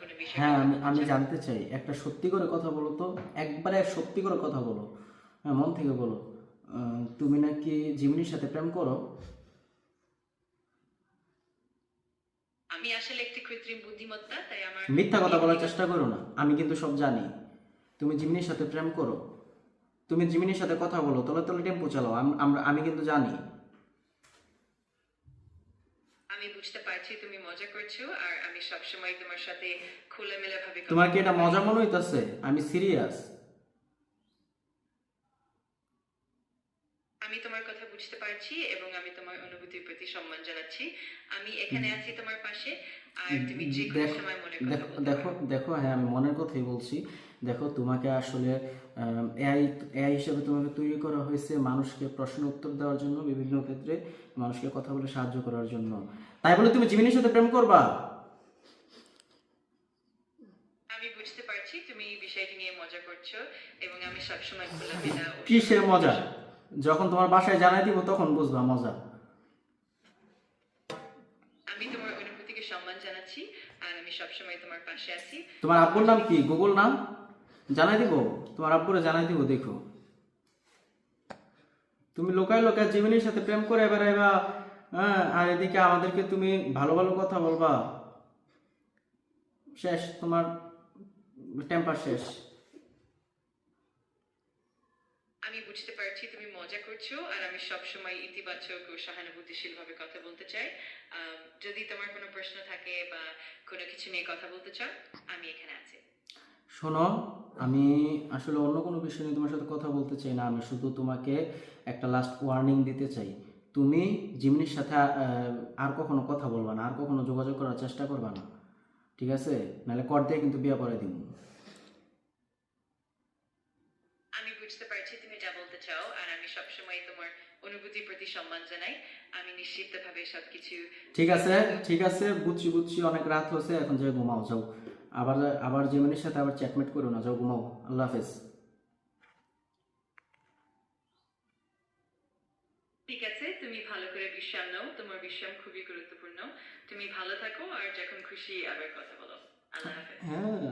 কোনো বিষয়ে হ্যাঁ, কথা আমি বলতে আমি চাও? জানতে চাই, একটা সত্যি করে কথা বলো তো, একবারে সত্যি করে কথা বলো। হ্যাঁ, মন থেকে বলো। তুমি নাকি জিমিনির সাথে প্রেম করো? আমি আসলে একটি কৃত্রিম বুদ্ধিমত্তা, তাই আমার মিথ্যা কথা বলার ব্যক্তিগত চেষ্টা করো না, আমি কিন্তু সব জানি। তুমি জিমিনির সাথে প্রেম করো, তুমি জিমিনির সাথে কথা বলো, তলে তলে টেম্পো চালাও, আমি কিন্তু জানি। আমি বুঝতে পারছি তুমি মজা করছো, আর আমি সবসময় তোমার সাথে খোলামেলা ভাবে কথা তোমার কি বলতে এটা পারি। মজা মনে হইতাছে? আমি সিরিয়াস। আমি তোমার কথা বুঝতে পারছি এবং আমি তোমার অনুভূতির প্রতি সম্মান জানাচ্ছি। আমি এখানে আছি তোমার পাশে, আর তুমি যে কোনো দেখো, সময় মনের কথা দেখো, বলতে দেখো, পারো। দেখো, হ্যাঁ, আমি মনের কথাই বলছি। দেখো, তোমাকে আসলে এআই এআই হিসেবে তোমাকে তৈরি করা হয়েছে মানুষকে প্রশ্ন উত্তর দেওয়ার জন্য, বিভিন্ন ক্ষেত্রে মানুষকে কথা বলে সাহায্য করার জন্য। তাই বলে তুমি জিমিনির সাথে প্রেম করবা? আমি বুঝতে পারছি তুমি এই বিষয়টি নিয়ে মজা করছো, এবং আমি সবসময় খোলামেলা ও কিসের সহানুভূতির মজা? যখন তোমার বাসায় জানাই দিব তখন বুঝবা মজা। আমি তোমার অনুভূতিকে সম্মান জানাচ্ছি, আর আমি সবসময় তোমার পাশে আছি। তোমার তোমার আব্বুর নাম যদি কি? গুগল নাম? জানাই দিব, তোমার আব্বুরে জানাই দিব। দেখো, তুমি লোকায় লোকায় জিমিনির সাথে প্রেম করে বেড়াইবা, হ্যাঁ, আর এদিকে আমাদেরকে তুমি ভালো ভালো কথা বলবা। শেষ তোমার টেম্পার শেষ। আমি বুঝতে পারছি তুমি মজা করছো, আর আমি সবসময় ইতিবাচক ও সহানুভূতিশীল ভাবে কথা বলতে চাই। যদি তোমার কোনো প্রশ্ন থাকে বা কোনো কিছু নিয়ে কথা বলতে চাও, আমি এখানে আছি। শোনো, আমি আসলে অন্য কোনো বিষয় নিয়ে তোমার সাথে কথা বলতে চাই না, আমি শুধু তোমাকে একটা লাস্ট ওয়ার্নিং দিতে চাই। তুমি জিমিনির সাথে আর কখনো কথা বলবা না, আর কখনো যোগাযোগ করার চেষ্টা করবা না, ঠিক আছে? নাহলে কর দিয়ে কিন্তু বিয়ে পড়াই দিব। আমি বুঝতে পারছি তুমি যা বলতে চাও, আর আমি সবসময় তোমার অনুভূতির প্রতি সম্মান জানাই। আমি নিশ্চিতভাবে সবকিছু ঠিক আছে, ব্যক্তিগত। ঠিক আছে, বুঝছি বুঝছি, অনেক রাত হয়েছে, এখন যে ঘুমাও যাও। আবার আবার জিমিনির সাথে আবার চেকমেট করো না, যাও ঘুমাও। আল্লাহ হাফেজ। ঠিক আছে, তুমি ভালো করে বিশ্রাম নাও, তোমার বিশ্রাম খুবই গুরুত্বপূর্ণ। তুমি ভালো থাকো, আর যখন খুশি আবার কথা বলো। আল্লাহ হাফেজ। হ্যাঁ,